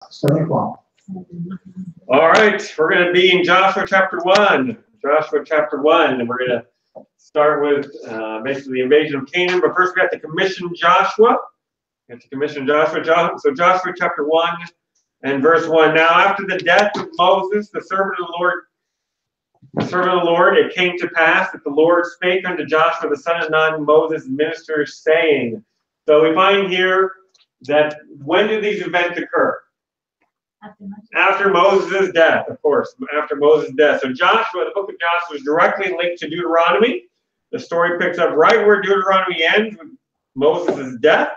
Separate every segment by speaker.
Speaker 1: 71.
Speaker 2: All right, we're going to be in Joshua chapter 1. Joshua chapter 1, and we're going to start with basically the invasion of Canaan. But first, we have to commission Joshua. We have to commission Joshua. So Joshua chapter 1 and verse 1. Now, after the death of Moses, the servant of the Lord, it came to pass that the Lord spake unto Joshua the son of Nun, Moses' minister, saying. So we find here that when do these events occur? After Moses' death, of course, after Moses' death. So Joshua, the book of Joshua, is directly linked to Deuteronomy. The story picks up right where Deuteronomy ends with Moses' death.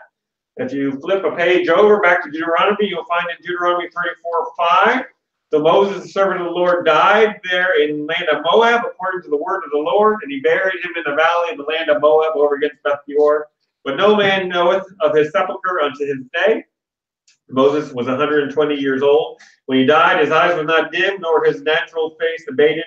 Speaker 2: If you flip a page over back to Deuteronomy, you'll find in Deuteronomy 34:5, so Moses, the servant of the Lord, died there in the land of Moab, according to the word of the Lord, and he buried him in the valley of the land of Moab over against Beth Peor. But no man knoweth of his sepulchre unto his day. Moses was 120 years old. When he died, his eyes were not dim, nor his natural face abated.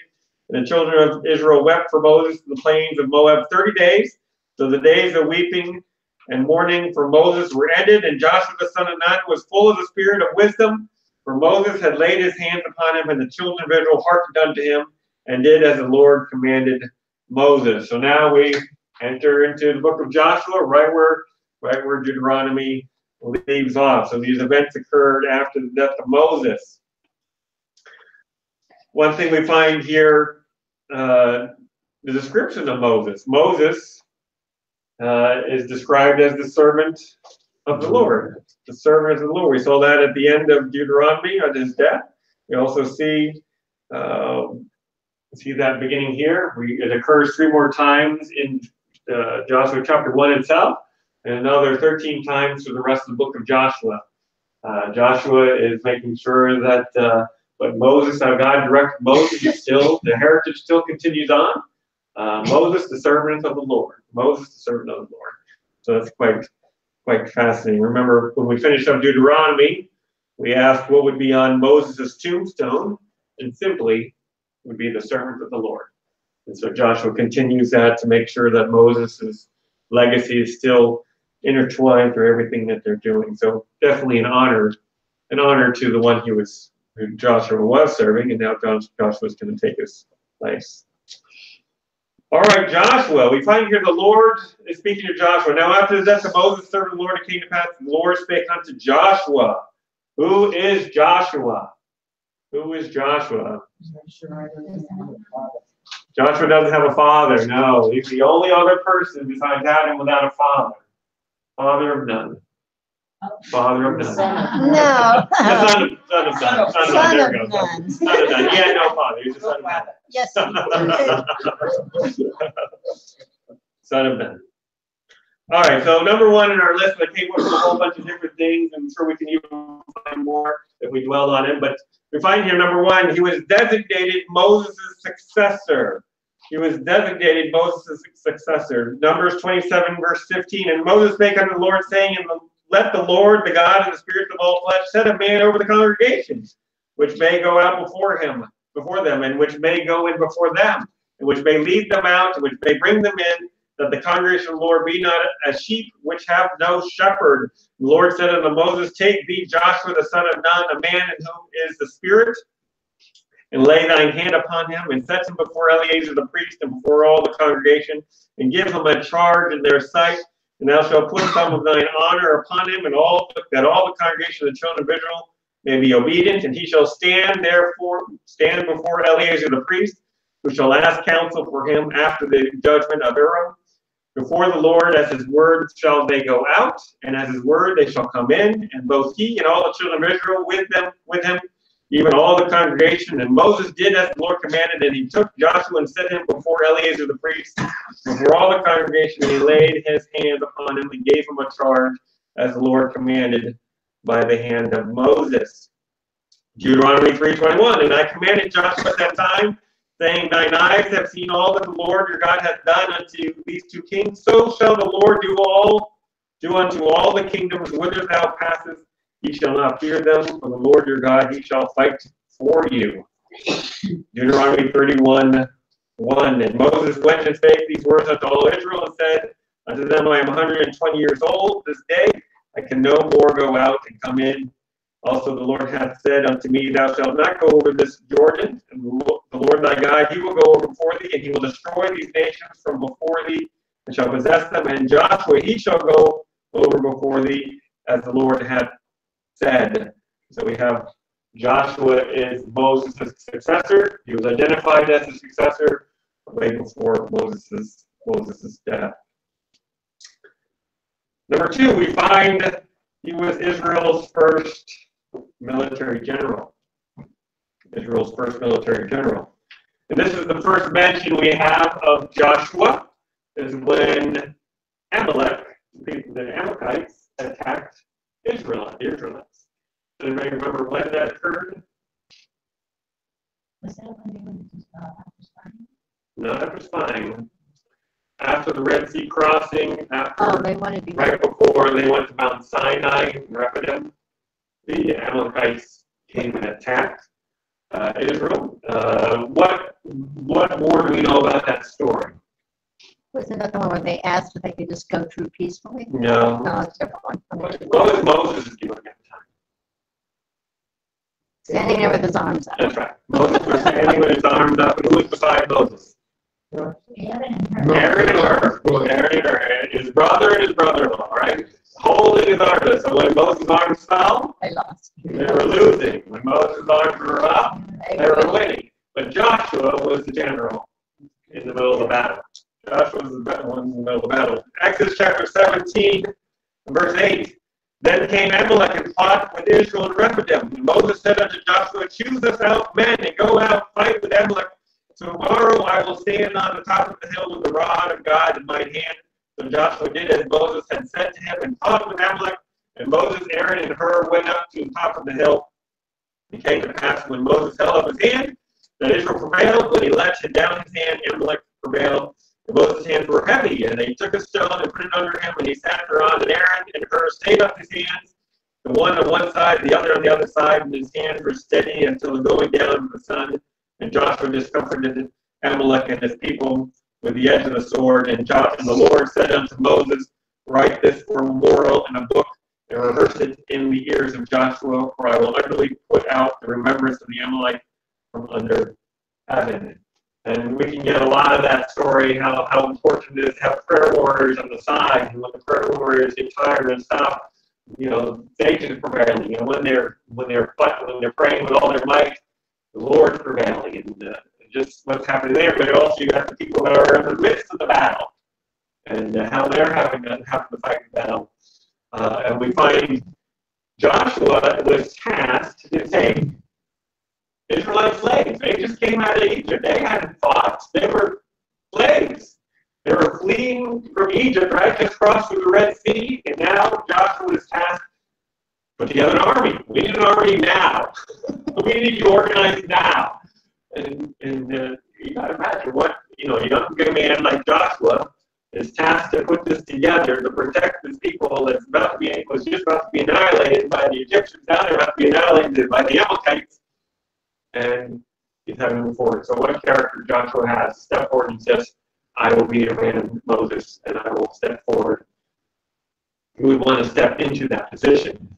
Speaker 2: And the children of Israel wept for Moses in the plains of Moab 30 days. So the days of weeping and mourning for Moses were ended, and Joshua the son of Nun was full of the spirit of wisdom, for Moses had laid his hands upon him, and the children of Israel hearkened unto him, and did as the Lord commanded Moses. So now we enter into the book of Joshua, right where Deuteronomy leaves off. So these events occurred after the death of Moses. One thing we find here, the description of Moses. Moses is described as the servant of the Lord. The servant of the Lord. We saw that at the end of Deuteronomy on his death. We also see that beginning here. It occurs 3 more times in Joshua chapter 1 itself, and another 13 times for the rest of the book of Joshua. Joshua is making sure that what Moses, how God directed Moses, is still, the heritage still continues on. Moses, the servant of the Lord. Moses, the servant of the Lord. So that's quite fascinating. Remember, when we finished up Deuteronomy, we asked what would be on Moses' tombstone, and simply would be the servant of the Lord. And so Joshua continues that to make sure that Moses' legacy is still intertwined through everything that they're doing. So definitely an honor to the one who Joshua was serving, and now Joshua is going to take his place. All right, Joshua. We find here the Lord is speaking to Joshua. Now, after the death of Moses, servant of the Lord, it came to pass, the Lord spake unto Joshua. Who is Joshua? Who is Joshua? Joshua doesn't have a father. No, he's the only other person besides Adam without a father. Father of none. Father of none.
Speaker 3: No.
Speaker 2: Son of none. There we go. Son of none. He had no father. He was a son of none.
Speaker 3: Yes.
Speaker 2: Son of none. All right, so number 1 in our list, I came up with a whole bunch of different things. I'm sure we can even find more if we dwell on him. But we find here, number 1, he was designated Moses' successor. He was designated Moses' successor. Numbers 27, verse 15. And Moses spake unto the Lord, saying, let the Lord, the God of the spirits of all flesh, set a man over the congregations, which may go out before them, and which may go in before them, and which may lead them out, and which may bring them in, that the congregation of the Lord be not as sheep which have no shepherd. The Lord said unto Moses, take thee Joshua the son of Nun, a man in whom is the Spirit, and lay thine hand upon him, and set him before Eleazar the priest, and before all the congregation, and give him a charge in their sight. And thou shalt put some of thine honor upon him, and that all the congregation of the children of Israel may be obedient. And he shall stand before Eleazar the priest, who shall ask counsel for him after the judgment of Urim. Before the Lord, as his word shall they go out, and as his word they shall come in, and both he and all the children of Israel with him, even all the congregation. And Moses did as the Lord commanded, and he took Joshua and set him before Eleazar the priest, before all the congregation, and he laid his hand upon him and gave him a charge as the Lord commanded by the hand of Moses. Deuteronomy 3:21. And I commanded Joshua at that time, saying, thine eyes have seen all that the Lord your God hath done unto these 2 kings. So shall the Lord do unto all the kingdoms whither thou passest. Ye shall not fear them, for the Lord your God, he shall fight for you. Deuteronomy 31:1. And Moses went and spake these words unto all Israel, and said unto them, I am 120 years old this day. I can no more go out and come in. Also the Lord hath said unto me, thou shalt not go over this Jordan, and the Lord thy God, he will go over before thee, and he will destroy these nations from before thee, and shall possess them. And Joshua, he shall go over before thee, as the Lord hath said. So we have Joshua is Moses' successor. He was identified as the successor way before Moses' death. Number 2, we find he was Israel's first military general. Israel's first military general. And this is the first mention we have of Joshua, is when Amalek, the Amalekites, attacked Israel, the Israelites. Does anybody remember when that occurred?
Speaker 1: Was that when they went after spying?
Speaker 2: Not after spying. After the Red Sea crossing,
Speaker 1: They wanted to be
Speaker 2: right before they went to Mount Sinai in Rephidim, the Amalekites came and attacked Israel. What more do we know about that story?
Speaker 1: Wasn't that the one where they asked if they could just go through peacefully?
Speaker 2: No.
Speaker 1: No, it's a different one.
Speaker 2: What was Moses doing at the time?
Speaker 1: Standing there with his arms up.
Speaker 2: That's right. Moses was standing with his arms up, and who was beside Moses? Aaron and Hur, his brother and his brother-in-law, right? Holding his arms. So when Moses' arms fell,
Speaker 1: They lost.
Speaker 2: they were losing. When Moses' arms were up, they were winning. But Joshua was the general in the middle of the battle. Joshua was the one in the middle of the battle. Exodus chapter 17, verse 8. Then came Amalek and fought with Israel and Rephidim. And Moses said unto Joshua, choose us out men and go out, fight with Amalek. Tomorrow I will stand on the top of the hill with the rod of God in my hand. So Joshua did as Moses had said to him and fought with Amalek. And Moses, Aaron, and Hur went up to the top of the hill. It came to pass when Moses held up his hand that Israel prevailed. When he let down his hand, Amalek prevailed. And Moses' hands were heavy, and they took a stone and put it under him, and he sat thereon. And Aaron and Hur stayed up his hands, the one on one side, the other on the other side, and his hands were steady until the going down of the sun. And Joshua discomforted Amalek and his people with the edge of the sword. And the Lord said unto Moses, write this for a memorial in a book, and rehearse it in the ears of Joshua, for I will utterly put out the remembrance of the Amalek from under heaven. And we can get a lot of that story, how important it is to have prayer warriors on the side. And when the prayer warriors get tired and stop, Satan is prevailing. And when they're praying with all their might, the Lord's prevailing. And just what's happening there. But also you have the people that are in the midst of the battle and how they're having to fight the battle. And we find Joshua was tasked to take Israelite slaves. They just came out of Egypt. They hadn't fought. They were slaves. They were fleeing from Egypt, right? Just crossed through the Red Sea. And now Joshua is tasked to put together an army. We need an army now. We need you organized now. And you got to imagine what, a young man like Joshua is tasked to put this together to protect this people that's was just about to be annihilated by the Egyptians. Now they're about to be annihilated by the Amalekites. And he's having to move forward. So what character Joshua has, step forward and says, I will be a man of Moses, and I will step forward. Who would want to step into that position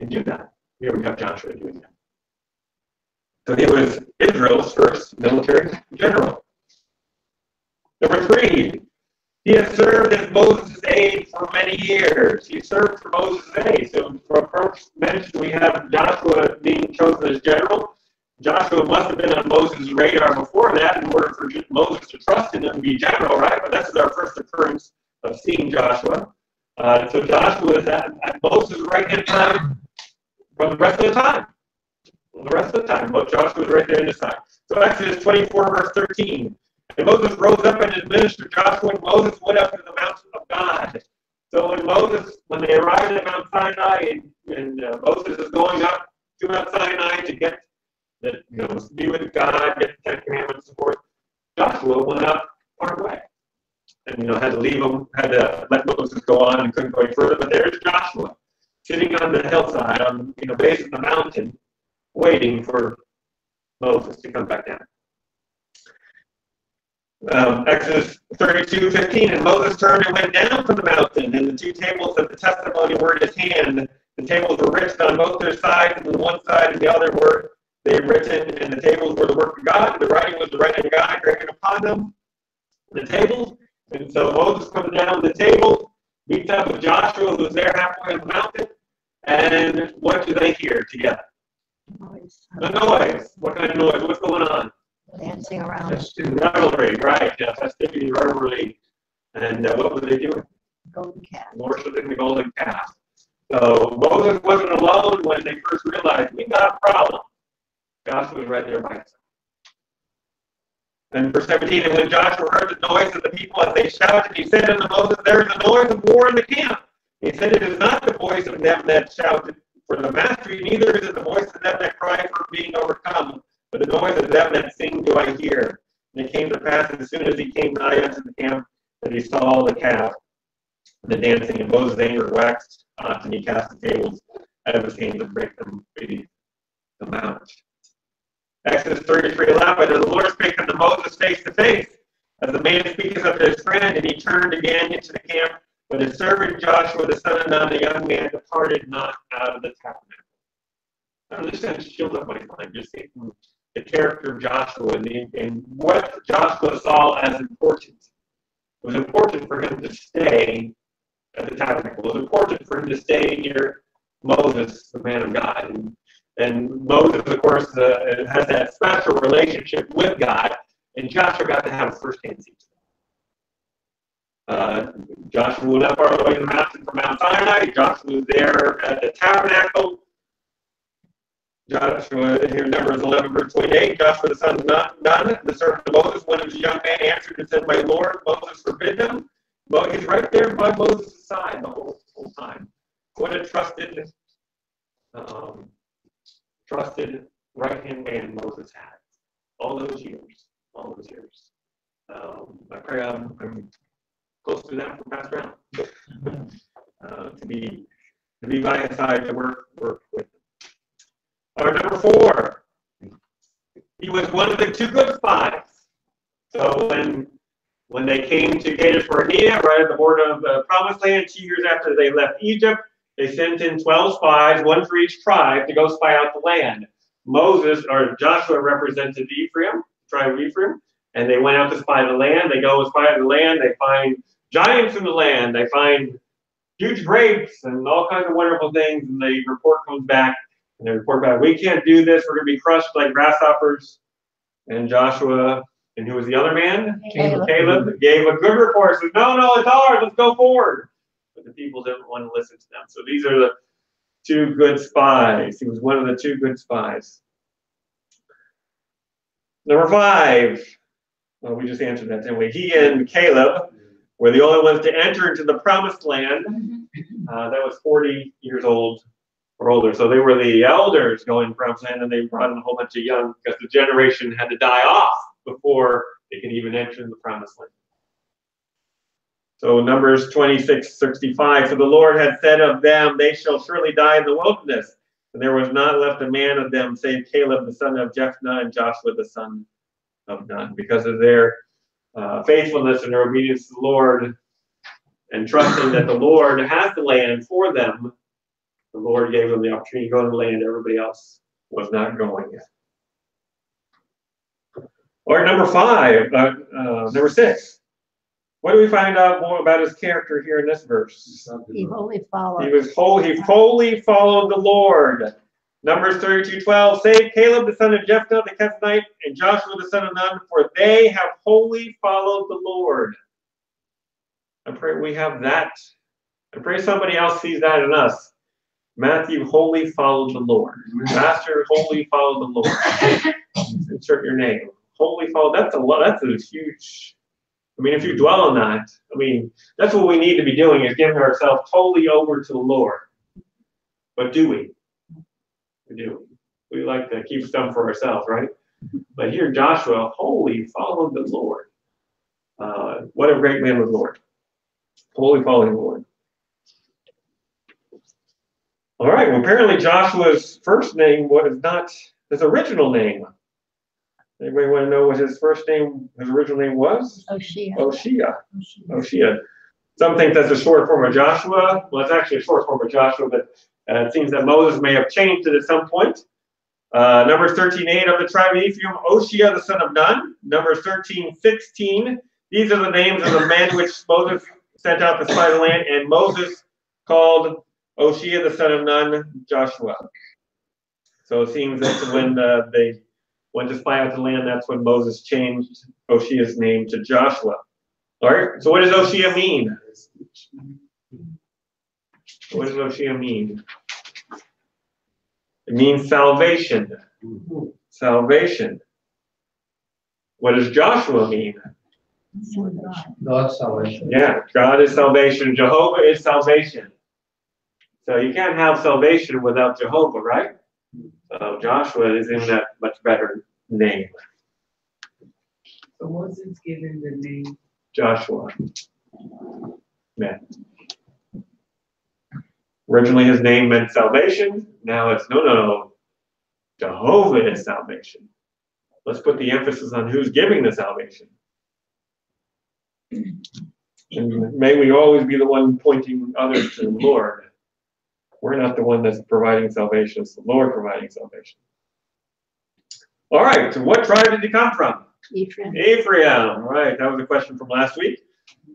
Speaker 2: and do that? Here we have Joshua doing that. So he was Israel's first military general. Number 3, he has served as Moses' aide for many years. He served for Moses' aide. So for first mention, we have Joshua being chosen as general. Joshua must have been on Moses' radar before that in order for Moses to trust him and be general, right? But this is our first occurrence of seeing Joshua. So Joshua is at Moses' right-hand side for the rest of the time. But Joshua was right there in his side. So Exodus 24, verse 13. And Moses rose up and administered Joshua, and Moses went up to the mountain of God. So when they arrived at Mount Sinai, and Moses is going up to Mount Sinai to get be with God, get the Ten Commandments and so forth, Joshua went up far away. And had to leave him, had to let Moses go on and couldn't go any further. But there's Joshua sitting on the hillside, on base of the mountain, waiting for Moses to come back down. Exodus 32:15, and Moses turned and went down from the mountain, and the 2 tables of the testimony were in his hand, The tables were written on both their sides, and the one side and the other were they written, and the tables were the work of God. The writing was the writing of God written upon them, the tables. And so Moses comes down the table, meets up with Joshua, who's there halfway on the mountain, and what do they hear together?
Speaker 1: Noise.
Speaker 2: A noise. What kind of noise? What's going on?
Speaker 1: Dancing around.
Speaker 2: Revelry, right? Yeah, festivity, revelry. And what were they doing?
Speaker 1: Golden calf.
Speaker 2: Worshiping the golden calf. So Moses wasn't alone when they first realized we got a problem. Joshua was right there by himself. And verse 17, and when Joshua heard the noise of the people as they shouted, he said unto Moses, there is a noise of war in the camp. He said, it is not the voice of them that shouted for the mastery, neither is it the voice of them that cry for being overcome, but the noise of them that sing do I hear. And it came to pass, as soon as he came nigh unto the camp, that he saw the calf, the dancing, and Moses' anger waxed hot, and he cast the tables out of his hand to break them beneath the mount. Exodus 33:11, and the Lord spake unto Moses face to face, as the man speaketh unto his friend, and he turned again into the camp, but his servant Joshua, the son of Nun, the young man, departed not out of the tabernacle. I'm just going to shield up my mind, just thinking the character of Joshua and what Joshua saw as important. It was important for him to stay at the tabernacle. It was important for him to stay near Moses, the man of God. And Moses, of course, has that special relationship with God, and Joshua got to have a first-hand seat. Joshua went up all the way to the mountain from Mount Sinai. Joshua was there at the tabernacle. Joshua, here, Numbers 11, verse 28, Joshua the son of Nun, the servant of Moses, when he was a young man, answered and said, my Lord, Moses forbid them. But he's right there by Moses' side the whole time. What a trusted right-hand man Moses had. All those years. I pray I'm close to that from Pastor Allen. To be by his side to work with him. Or number 4, he was one of the 2 good spies. So when they came to Kadesh Barnea, right at the border of the Promised Land, 2 years after they left Egypt, they sent in 12 spies, 1 for each tribe, to go spy out the land. Joshua represented Ephraim, the tribe of Ephraim, and they went out to spy the land. They go and spy out the land. They find giants in the land. They find huge grapes and all kinds of wonderful things. And the report comes back, and they report back, we can't do this. We're going to be crushed like grasshoppers. And Joshua, and who was the other man? Caleb gave a good report. Said, no, it's ours. Let's go forward. But the people didn't want to listen to them. So these are the 2 good spies. He was one of the 2 good spies. Number 5. Well, we just answered that, didn't we? He and Caleb were the only ones to enter into the Promised Land. That was 40 years old or older. So they were the elders going to the Promised Land, and they brought in a whole bunch of young, because the generation had to die off before they could even enter the Promised Land. So Numbers 26:65, so the Lord had said of them, they shall surely die in the wilderness. And there was not left a man of them, save Caleb the son of Jephunneh and Joshua the son of Nun. Because of their faithfulness and their obedience to the Lord, and trusting that the Lord has the land for them, the Lord gave them the opportunity to go to the land everybody else was not going yet. Or number 6. What do we find out more about his character here in this verse?
Speaker 1: He wholly followed.
Speaker 2: He wholly followed the Lord. Numbers 32:12, save Caleb the son of Jephunneh the Kenizzite and Joshua the son of Nun, for they have wholly followed the Lord. I pray we have that. I pray somebody else sees that in us. Matthew wholly followed the Lord. Master wholly followed the Lord. Insert your name. Wholly followed. That's a huge. I mean, if you dwell on that, I mean, that's what we need to be doing, is giving ourselves totally over to the Lord. But do we? We do. We like to keep some for ourselves, right? But here Joshua wholly followed the Lord. What a great man was the Lord. Wholly following the Lord. All right, well, apparently Joshua's first name was not his original name. Anybody want to know what his original name was? Oshea. Some think that's a short form of Joshua. Well, it's actually a short form of Joshua, but It seems that Moses may have changed it at some point. Numbers 13:8 of the tribe of Ephraim, Oshia the son of Nun. Numbers 13:16. These are the names of the men which Moses sent out to spy the land, and Moses called Oshia the son of Nun Joshua. So it seems that when they went to spy out the land, that's when Moses changed Oshia's name to Joshua. All right. So what does Oshia mean? What does Oshia mean? It means salvation. Salvation. What does Joshua mean?
Speaker 3: God's salvation.
Speaker 2: Yeah, God is salvation. Jehovah is salvation. So you can't have salvation without Jehovah, right? So Joshua is in that much better name.
Speaker 4: So Moses given the name
Speaker 2: Joshua. Yeah. Originally his name meant salvation. Now it's no. Jehovah is salvation. Let's put the emphasis on who's giving the salvation. And may we always be the one pointing others to the Lord. We're not the one that's providing salvation. It's the Lord providing salvation. All right, so what tribe did he come from?
Speaker 1: Ephraim.
Speaker 2: Ephraim, right. That was a question from last week.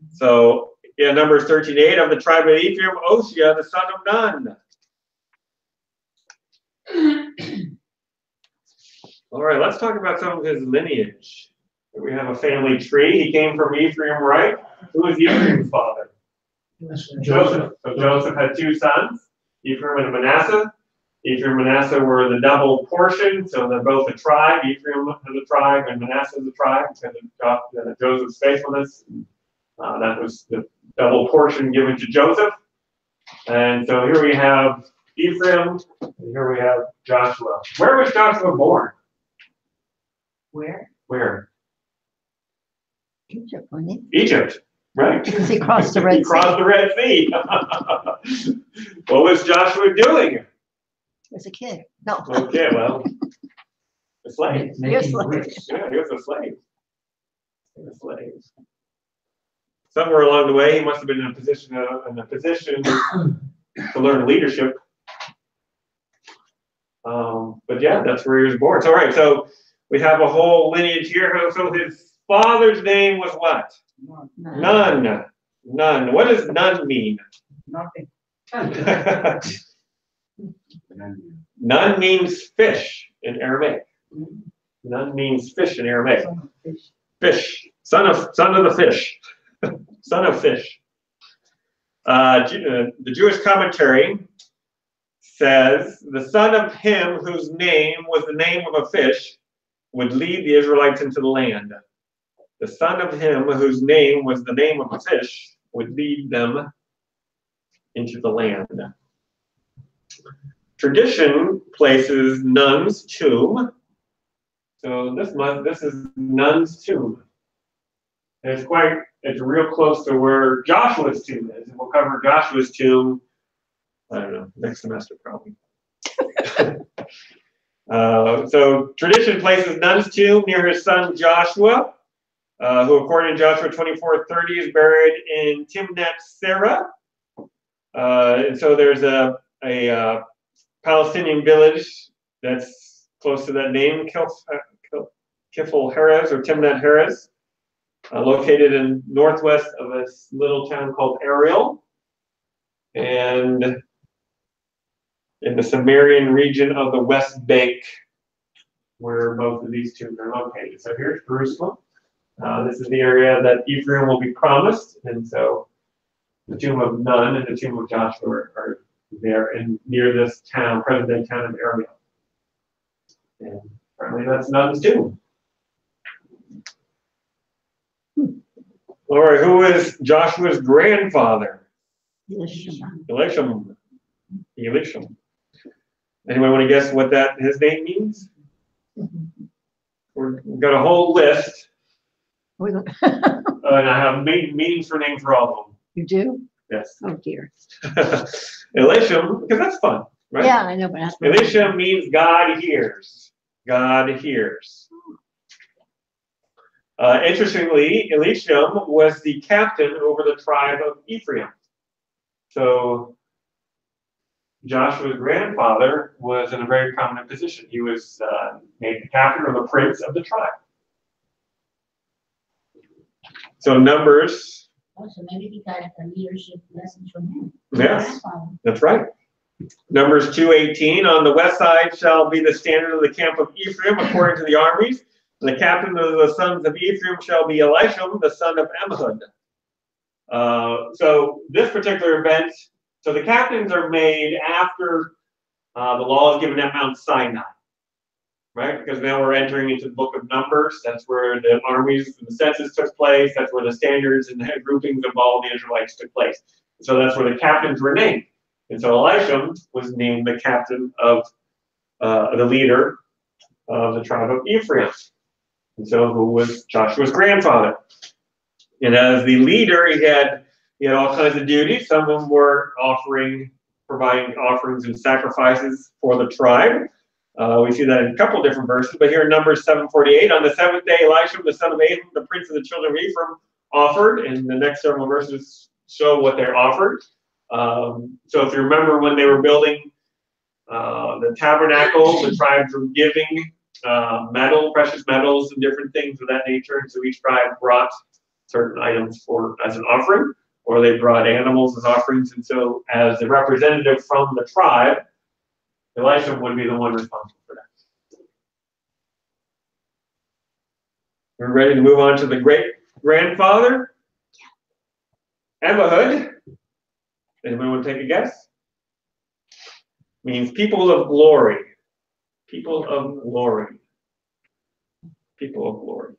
Speaker 2: So, yeah, Numbers 13:8 of the tribe of Ephraim, Oshia, the son of Nun. All right, let's talk about some of his lineage. We have a family tree. He came from Ephraim, right? Who is Ephraim's father? Joseph. So Joseph had two sons, Ephraim and Manasseh. Ephraim and Manasseh were the double portion, so they're both a tribe. Ephraim is a tribe and Manasseh is a tribe because of Joseph's faithfulness. That was the double portion given to Joseph. And so here we have Ephraim, and here we have Joshua. Where was Joshua born?
Speaker 4: where?
Speaker 2: Where?
Speaker 1: Egypt, wasn't
Speaker 2: Egypt, right?
Speaker 1: Because he crossed the Red
Speaker 2: He crossed the Red Sea. What was Joshua doing?
Speaker 1: he? As a kid. No.
Speaker 2: Okay, well, a slave.
Speaker 1: Yes,
Speaker 3: Making bricks.
Speaker 2: Yeah, he was a slave. He was a slave. Somewhere along the way, he must have been in a position to learn leadership. But yeah, that's where he was born. So, all right, so we have a whole lineage here. So his father's name was what? Nun. Nun. What does nun mean?
Speaker 4: Nothing.
Speaker 2: Nun means fish in Aramaic. Nun means fish in Aramaic. Fish. Son of the fish. Son of fish. The Jewish commentary says the son of him whose name was the name of a fish would lead the Israelites into the land. The son of him whose name was the name of a fish would lead them into the land. Tradition places Nun's tomb. So this is Nun's tomb. And it's real close to where Joshua's tomb is. And we'll cover Joshua's tomb, I don't know, next semester probably. So tradition places Nun's tomb near his son Joshua, who according to Joshua 24:30 is buried in Timnath Serah. And so there's a Palestinian village that's close to that name, Kifl Heres or Timnath Heres, located in northwest of a little town called Ariel, and in the Sumerian region of the West Bank, where both of these tombs are located. So here's Jerusalem. This is the area that Ephraim will be promised, and so the tomb of Nun and the tomb of Joshua are there and near this town, present-day town of Ariel. And apparently that's Nun's tomb. All right, who is Joshua's grandfather? Elisham. Anyone want to guess what his name means? We've got a whole list. And I have meanings for names for all of them.
Speaker 1: You do?
Speaker 2: Yes.
Speaker 1: Oh, dear.
Speaker 2: Elisham, because that's fun, right?
Speaker 1: Yeah, I know, but that's
Speaker 2: Elisham means God hears. God hears. Interestingly, Elisham was the captain over the tribe of Ephraim. So Joshua's grandfather was in a very prominent position. He was made the captain or the prince of the tribe. So Numbers.
Speaker 3: Oh, so maybe he got a leadership lesson from him.
Speaker 2: Yes, that's right. Numbers 2:18, on the west side shall be the standard of the camp of Ephraim according to the armies. And the captain of the sons of Ephraim shall be Elisham, the son of Ammihud. So this particular event, so the captains are made after the law is given at Mount Sinai, right? Because now we're entering into the book of Numbers. That's where the armies and the census took place. That's where the standards and the groupings of all the Israelites took place. So that's where the captains were named. And so Elisham was named the captain of the leader of the tribe of Ephraim. And so who was Joshua's grandfather. And as the leader, he had all kinds of duties. Some of them were providing offerings and sacrifices for the tribe. We see that in a couple different verses, but here in Numbers 7:48, on the seventh day, Elisham, the son of Aham, the prince of the children of Ephraim, offered, and the next several verses show what they offered. So if you remember when they were building the tabernacle, the tribes were giving precious metals and different things of that nature, and so each tribe brought certain items as an offering, or they brought animals as offerings, and so as a representative from the tribe, Elisham would be the one responsible for that. We're ready to move on to the great-grandfather, Ammihud. Anybody want to take a guess? Means people of glory. People of glory. People of glory.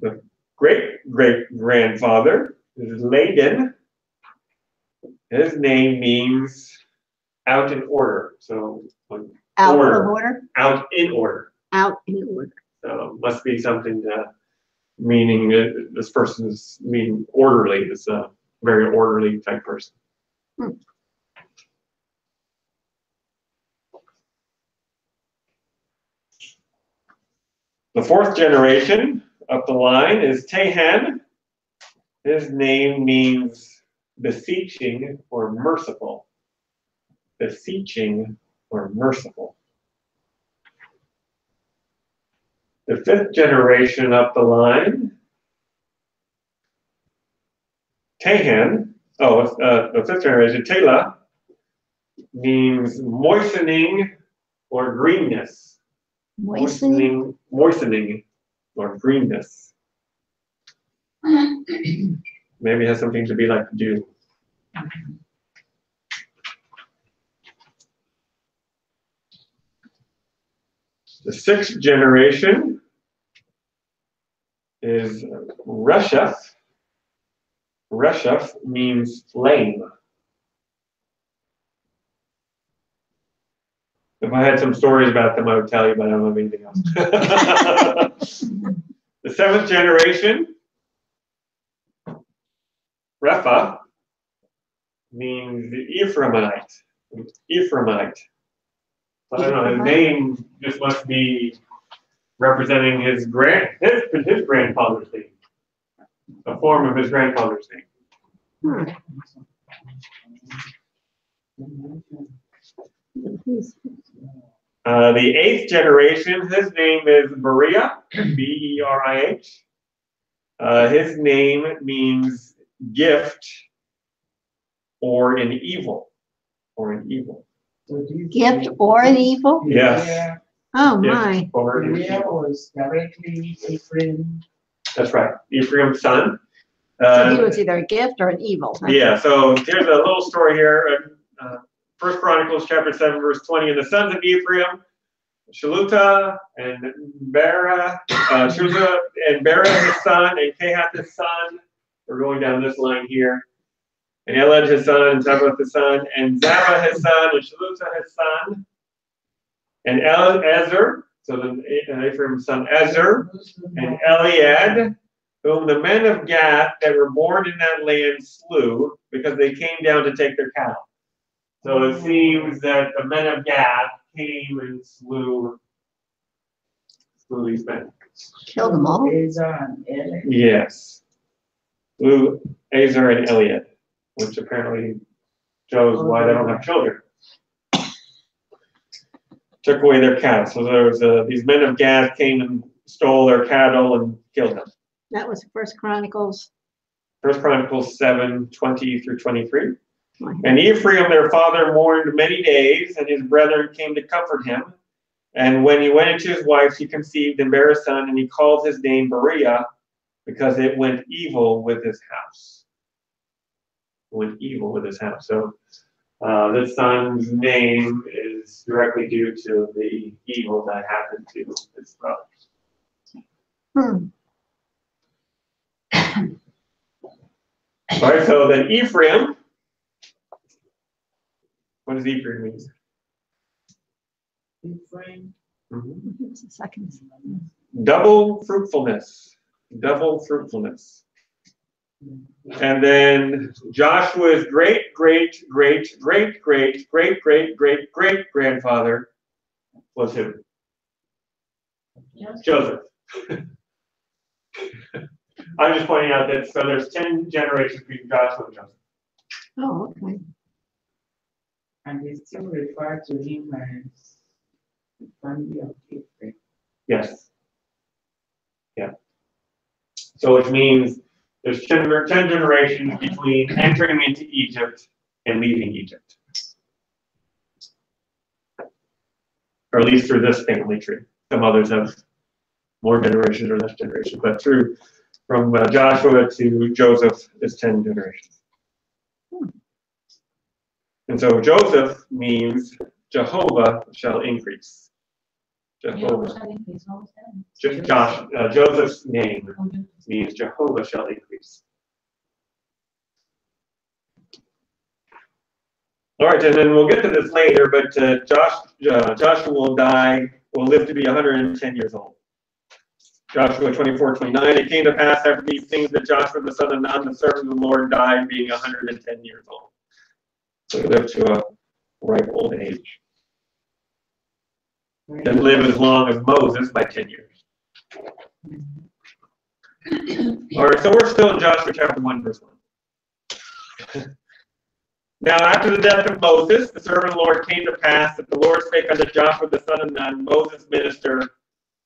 Speaker 2: The great-great-grandfather is Laden. His name means out in order. So
Speaker 1: Out of order?
Speaker 2: Out in order.
Speaker 1: Out in order.
Speaker 2: So must be something meaning that this person is orderly. It's a very orderly type person. The fourth generation up the line is Tahan. His name means beseeching or merciful. Beseeching or merciful. The fifth generation up the line, Tahan, the fifth generation, Tela, means moistening or greenness.
Speaker 1: Moistening?
Speaker 2: Moistening or greenness. Maybe it has something to be like dew. The sixth generation is Resheph. Resheph means flame. If I had some stories about them, I would tell you, but I don't have anything else. The seventh generation, Repha, means Ephraimite. Ephraimite. I don't know, his name just must be representing his grandfather's name. A form of his grandfather's name. The eighth generation, his name is Beriah, B-E-R-I-H. His name means gift or an evil. Or an evil.
Speaker 1: Gift or an evil?
Speaker 2: Yes.
Speaker 1: Oh,
Speaker 2: Gift
Speaker 1: my.
Speaker 2: or an
Speaker 4: Beriah
Speaker 2: evil.
Speaker 4: was directly Ephraim.
Speaker 2: That's right. Ephraim's son.
Speaker 1: So he was either a gift or an evil. Huh?
Speaker 2: Yeah, so here's a little story here. First Chronicles chapter 7, verse 20. And the sons of Ephraim, Shaluta and Bera, Shuza and Bera his son, and Kehath his son. We're going down this line here. And Elad his son, and Zabbath his son, and Zabba his son, and Shaluta his son, and Ezer, so then Ephraim's son Ezer, and Eliad, whom the men of Gath that were born in that land slew, because they came down to take their cattle. So it seems that the men of Gath came and slew these men.
Speaker 1: Killed them all?
Speaker 4: Ezer and Elad.
Speaker 2: Yes. Azer, and Eliad, which apparently shows why they don't have children. Took away their cattle. So there was these men of Gad came and stole their cattle and killed them.
Speaker 1: That was First Chronicles.
Speaker 2: 1 Chronicles 7:20 through 23. And Ephraim, their father, mourned many days, and his brethren came to comfort him. And when he went into his wife, he conceived and bare a son, and he called his name Beriah, because it went evil with his house. It went evil with his house. So this son's name is directly due to the evil that happened to his brothers. All right, so then Ephraim, what does Ephraim mean?
Speaker 4: Ephraim.
Speaker 1: It's the second.
Speaker 2: Double fruitfulness. Double fruitfulness. And then Joshua's great grandfather was who? Joseph. I'm just pointing out that so there's 10 generations between Joshua and Joseph.
Speaker 1: Oh, okay.
Speaker 4: And they still refer to him as the family of Ephraim.
Speaker 2: Yes. Yeah. So which means there's 10 generations between entering into Egypt and leaving Egypt. Or at least through this family tree. Some others have more generations or less generations, but through from Joshua to Joseph is 10 generations. And so Joseph means Jehovah shall increase. Jehovah. Joseph's name means Jehovah shall increase. All right, and then we'll get to this later, but Joshua will live to be 110 years old. Joshua 24:29. It came to pass after these things that Joshua the son of Nun, the servant of the Lord, died, being 110 years old. So he lived to a ripe old age. Didn't live as long as Moses by 10 years. All right, so we're still in Joshua chapter 1, verse 1. Now, after the death of Moses, the servant of the Lord, came to pass that the Lord spake unto Joshua the son of Nun, Moses' minister,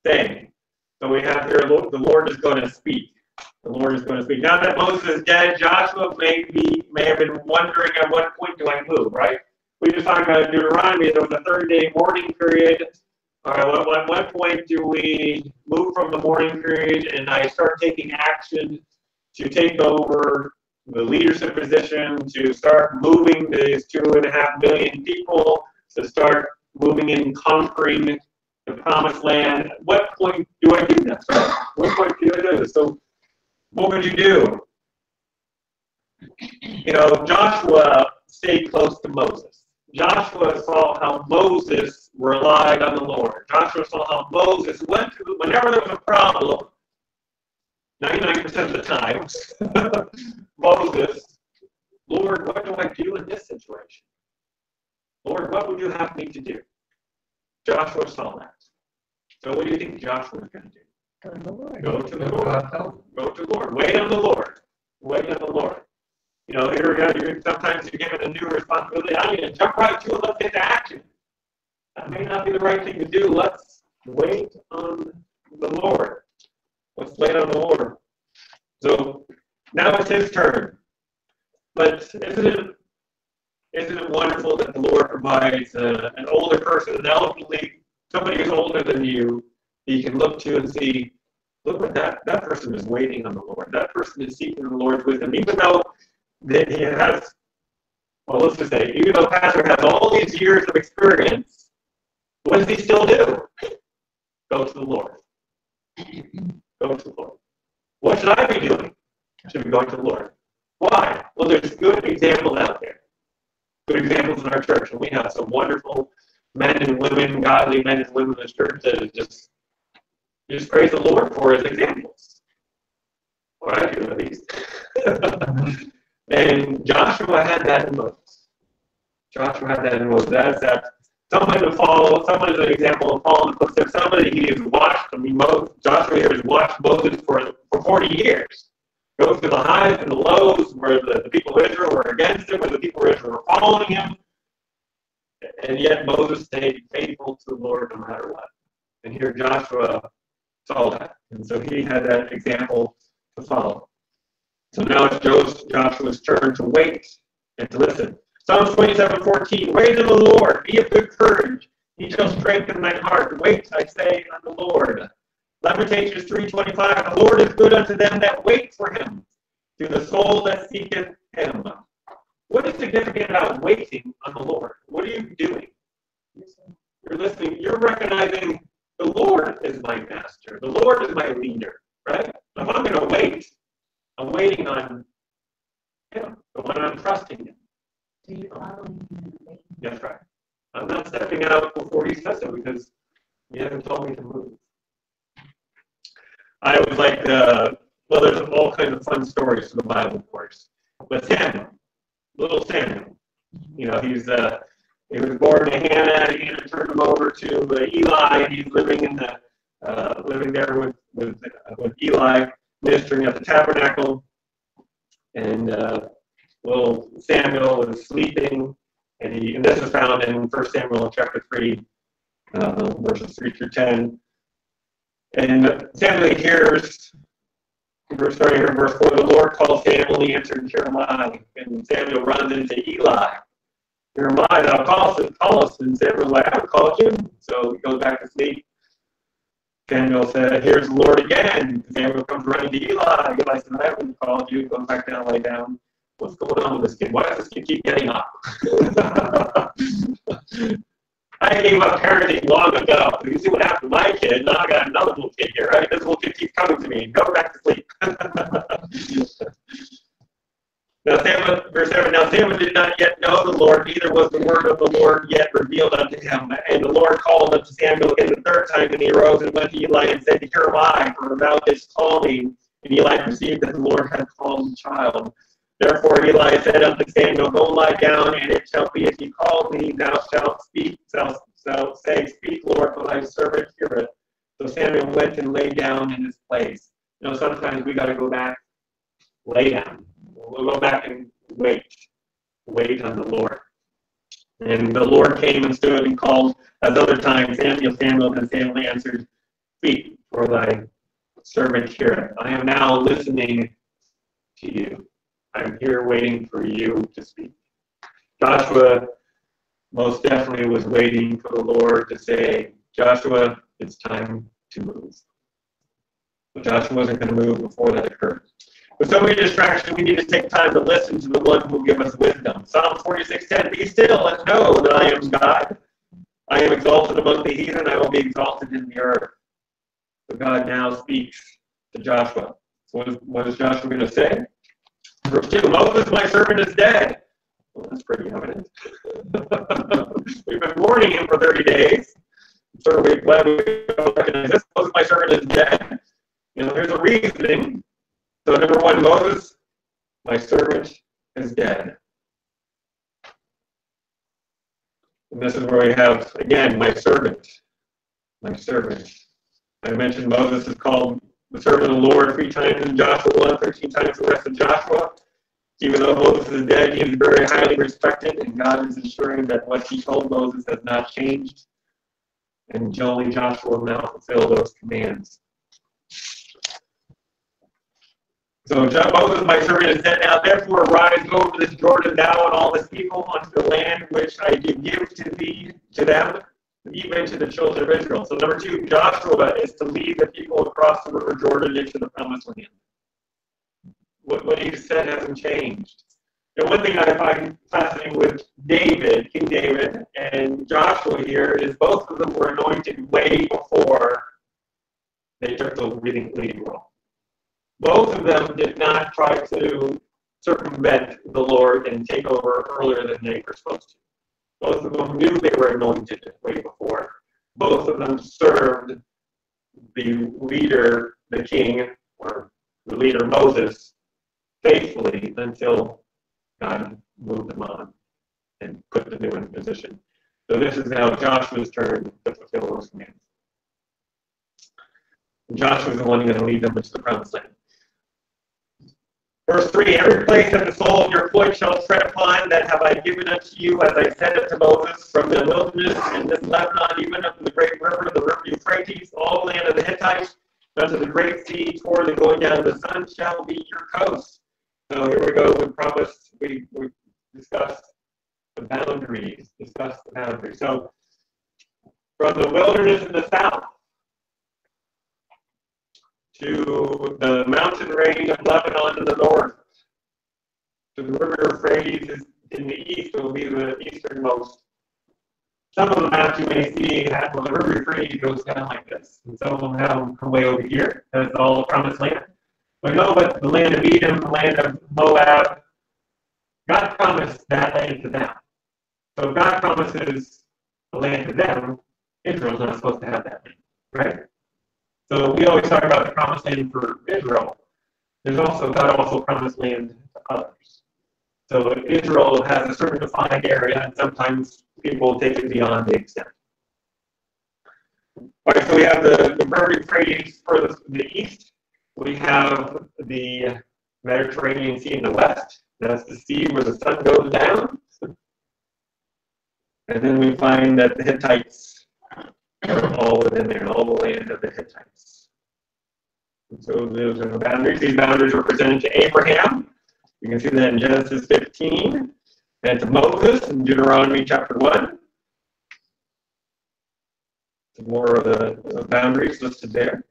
Speaker 2: saying, so we have here, the Lord is going to speak. The Lord is going to speak. Now that Moses is dead, Joshua may have been wondering at what point do I move, right? We just talked about Deuteronomy. There was a 30-day mourning period. All right, at what point do we move from the mourning period and I start taking action to take over the leadership position, to start moving these 2.5 million people, to start moving and conquering the promised land? At what point do I do that? Right? What point do I do this? So what would you do? You know, Joshua stayed close to Moses. Joshua saw how Moses relied on the Lord. Joshua saw how Moses went through, whenever there was a problem, 99% of the time, Moses, Lord, what do I do in this situation? Lord, what would you have me to do? Joshua saw that. So what do you think Joshua is going to do?
Speaker 1: Go to the Lord.
Speaker 2: Go to the Lord. Go to the Lord. Wait on the Lord. Wait on the Lord. You know, sometimes you're given a new responsibility. I need to jump right to it. Let's get to action. That may not be the right thing to do. Let's wait on the Lord. Let's wait on the Lord. So now it's his turn. But isn't it wonderful that the Lord provides an older person, an elderly, somebody who's older than you can look to and see, look what that person is waiting on the Lord. That person is seeking the Lord's wisdom, even though that he has, well, let's just say, even though Pastor has all these years of experience, what does he still do? Go to the Lord. Go to the Lord. What should I be doing? I should be going to the Lord. Why? Well, there's good examples out there. Good examples in our church, and we have some wonderful men and women, godly men and women in this church that just praise the Lord for his examples. What I do, at least. And Joshua had that in Moses. Joshua had that in Moses. That's that. Someone to follow. Someone is an example of following the footsteps. Somebody he has watched. I mean, Joshua here has watched Moses for 40 years go through the highs and the lows, where the people of Israel were against him, where the people of Israel were following him. And yet Moses stayed faithful to the Lord no matter what. And here Joshua saw that. And so he had that example to follow. So now it's Joshua's turn to wait and to listen. Psalms 27:14, wait on the Lord, be of good courage. He shall strengthen thine heart. Wait, I say, on the Lord. Lamentations 3:25, the Lord is good unto them that wait for him, to the soul that seeketh him. What is significant about waiting on the Lord? What are you doing? You're listening. You're recognizing the Lord is my master. The Lord is my leader, right? If I'm going to wait, I'm waiting on him, the one I'm trusting in.
Speaker 3: So you're following him in faith.
Speaker 2: That's right. I'm not stepping out before he says so because he hasn't told me to move. I always like, well, there's all kinds of fun stories from the Bible, of course. But Samuel, little Samuel, you know, he was born to Hannah. Hannah turned him over to Eli, and he's living there with Eli, ministering at the tabernacle. And little Samuel was sleeping, and this is found in 1 Samuel chapter 3, verses 3 through 10. And Samuel hears, starting here in verse 4, the Lord called Samuel, he answered, here am I. And Samuel runs into Eli. Here am I, thou callest. And Samuel's like, I haven't called you. So he goes back to sleep. Samuel said, here's the Lord again. Samuel comes running to Eli. Eli says, I haven't called you. Goes back down, lay down. What's going on with this kid? Why does this kid keep getting up? I gave up parenting long ago. You see what happened to my kid? Now I got another little kid here, right? This little kid keeps coming to me. Go back to sleep. Verse 7, now Samuel did not yet know the Lord, neither was the word of the Lord yet revealed unto him. And the Lord called unto Samuel again the third time, and he arose and went to Eli and said, here am I, for thou didst call me. And Eli perceived that the Lord had called the child. Therefore Eli said unto Samuel, go lie down, and it shall be, if he call me, thou shalt speak. Thou say, speak, Lord, for thy servant heareth. So Samuel went and lay down in his place. You know, sometimes we got to go back, lay down. We'll go back and wait on the Lord. And the Lord came and stood and called as other times, Samuel, Samuel, and Samuel answered, speak, for thy servant heareth. I am now listening to you. I'm here waiting for you to speak. Joshua most definitely was waiting for the Lord to say, Joshua, it's time to move. But Joshua wasn't going to move before that occurred. With so many distractions, we need to take time to listen to the one who will give us wisdom. Psalm 46:10, be still and know that I am God. I am exalted among the heathen, I will be exalted in the earth. So God now speaks to Joshua. So what is Joshua going to say? Verse 2, Moses, my servant, is dead. Well, that's pretty evident. We've been warning him for 30 days. So we're glad we recognize this. Moses, my servant, is dead. You know, there's a reasoning. So number one, Moses, my servant, is dead. And this is where we have, again, my servant. My servant. I mentioned Moses is called the servant of the Lord 3 times in Joshua 1, 13 times the rest of Joshua. Even though Moses is dead, he is very highly respected, and God is ensuring that what he told Moses has not changed. And only Joshua will now fulfill those commands. So Moses, my servant, is dead now. Therefore, arise, go over this Jordan, thou and all this people, unto the land which I did give to them, even to the children of Israel. So number 2, Joshua is to lead the people across the river Jordan into the promised land. What he said hasn't changed. And one thing I find fascinating with David, King David, and Joshua here is both of them were anointed way before they took the leading role. Both of them did not try to circumvent the Lord and take over earlier than they were supposed to. Both of them knew they were anointed way before. Both of them served the leader, the king, or the leader Moses, faithfully until God moved them on and put the new one in position. So this is now Joshua's turn to fulfill those commands. And Joshua's the one going to lead them into the promised land. Verse 3, every place that the sole of your foot shall tread upon, that have I given unto you, as I said unto Moses, from the wilderness and this Lebanon, even up to the great river, the river Euphrates, all the land of the Hittites, unto the great sea, toward the going down of the sun, shall be your coast. So here we go. We discussed the boundaries. So from the wilderness in the south to the mountain range of Lebanon in the north, to the river Euphrates in the east will be the easternmost. Some of the maps you may see have, well, the river Euphrates goes down like this, and some of them have them come way over here. That's all the promised land. But no, but the land of Edom, the land of Moab, God promised that land to them. So if God promises the land to them, Israel's not supposed to have that land, right? So we always talk about the promised land for Israel. God also promised land to others. So Israel has a certain defined area, and sometimes people take it beyond the extent. All right, so we have the river Euphrates furthest to the east. We have the Mediterranean Sea in the west. That's the sea where the sun goes down. And then we find that the Hittites are all within there, all the land of the Hittites. And so those are the boundaries. These boundaries were presented to Abraham. You can see that in Genesis 15, and to Moses in Deuteronomy chapter 1. Some more of the boundaries listed there.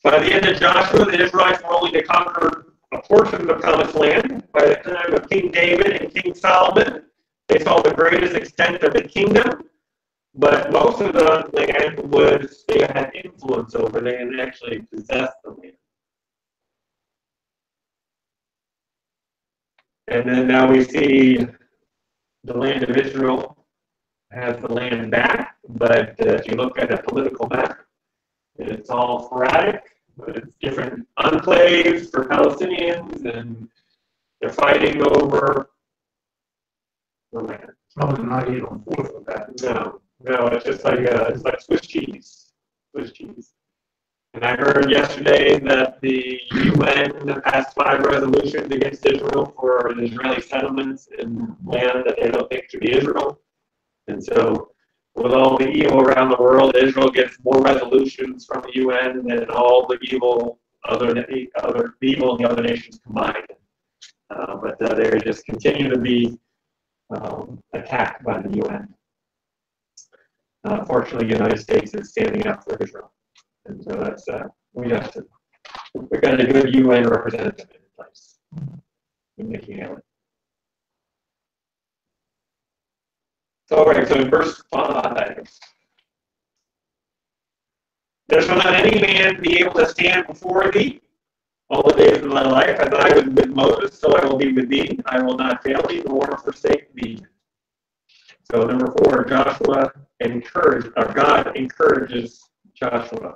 Speaker 2: By the end of Joshua, the Israelites were only to conquer a portion of the promised land. By the time of King David and King Solomon, they saw the greatest extent of the kingdom, but most of the land they had influence over. They had actually possessed the land. And then now we see the land of Israel has the land back, but if you look at a political map, it's all sporadic, but it's different enclaves for Palestinians, and they're fighting over the land.
Speaker 5: Oh, not even fourth of that.
Speaker 2: No, it's just like Swiss cheese. And I heard yesterday that the UN passed 5 resolutions against Israel for Israeli settlements in land that they don't think should be Israel. And so, with all the evil around the world, Israel gets more resolutions from the UN than all the evil in the other nations combined. But they just continue to be attacked by the UN. Fortunately, the United States is standing up for Israel. And so that's, we've got a good UN representative in place in Nikki Haley. So, all right, so in verse 5, there shall not any man be able to stand before thee all the days of my life. As I was with Moses, so I will be with thee. I will not fail thee nor forsake thee. So number 4, God encourages Joshua.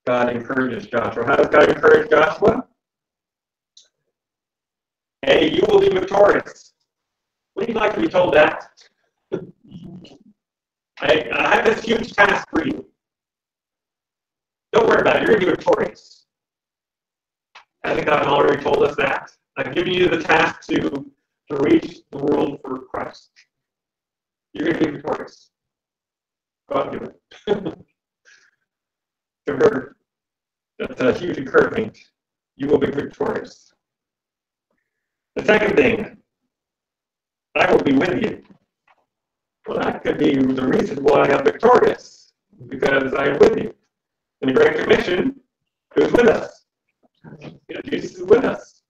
Speaker 2: God encourages Joshua. How does God encourage Joshua? Hey, you will be victorious. Wouldn't you like to be told that? I have this huge task for you. Don't worry about it. You're going to be victorious. I think God already told us that. I've given you the task to reach the world for Christ. You're going to be victorious. Go out and do it. That's a huge encouragement. You will be victorious. The second thing, I will be with you. Well, that could be the reason why I'm victorious, because I am with you. In the Great Commission, who's with us? Jesus is with us.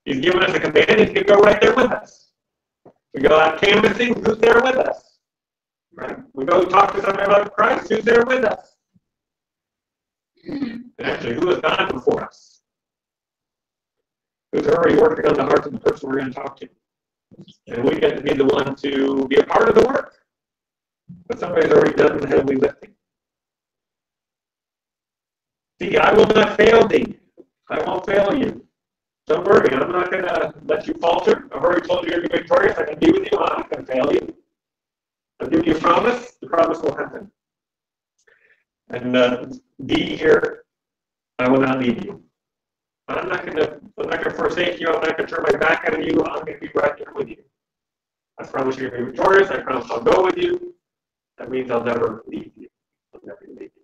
Speaker 2: He's given us a command, he can go right there with us. We go out canvassing, who's there with us? Right? We go talk to somebody about Christ, who's there with us? And actually, who has gone before us? Who's already working on the heart of the person we're going to talk to? And we get to be the one to be a part of the work. But somebody's already done the heavy lifting. See, I will not fail thee. I won't fail you. Don't worry, I'm not going to let you falter. I've already told you you're going to be victorious. I can be with you. I'm not going to fail you. I'll give you a promise. The promise will happen. And be here. I will not leave you. I'm not gonna forsake you. I'm not gonna turn my back on you. I'm gonna be right there with you. I promise you're gonna be victorious. I promise I'll go with you. That means I'll never leave you. I'll never leave you.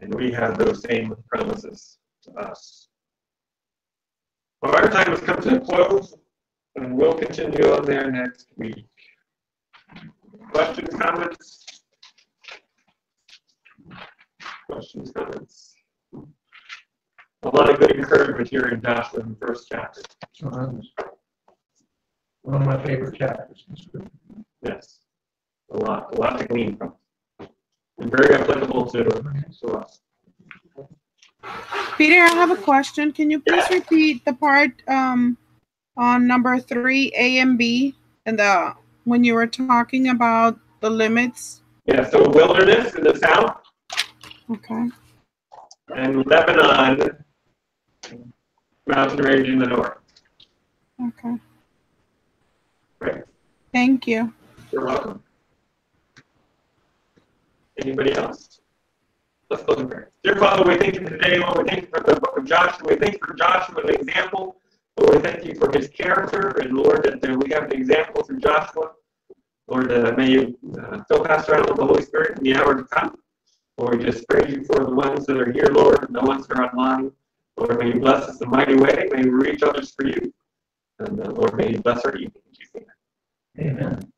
Speaker 2: And we have those same promises to us. Well, our time has come to a close, and we'll continue on there next week. Questions, comments? Questions, comments? A lot of good encouragement here in Joshua in the first chapter.
Speaker 5: One of my favorite chapters in Scripture.
Speaker 2: Yes. A lot to glean from. And very applicable to us.
Speaker 6: Peter, I have a question. Can you please repeat the part on number 3, A and B, and when you were talking about the limits?
Speaker 2: Yeah, so wilderness in the south.
Speaker 6: Okay.
Speaker 2: And Lebanon, mountain range in the north.
Speaker 6: Okay.
Speaker 2: Right.
Speaker 6: Thank you.
Speaker 2: You're welcome. Anybody else? Let's close in prayer. Dear Father, we thank you for today, Lord. We thank you for the book of Joshua. We thank you for Joshua, an example. Lord, we thank you for his character. And Lord, that we have an example through Joshua. Lord, may you fill Pastor Allen with the Holy Spirit in the hour to come. Lord, we just praise you for the ones that are here, Lord, and the ones that are online. Lord, may you bless us in a mighty way. May we reach others for you. And Lord, may you bless our evening.
Speaker 5: Amen.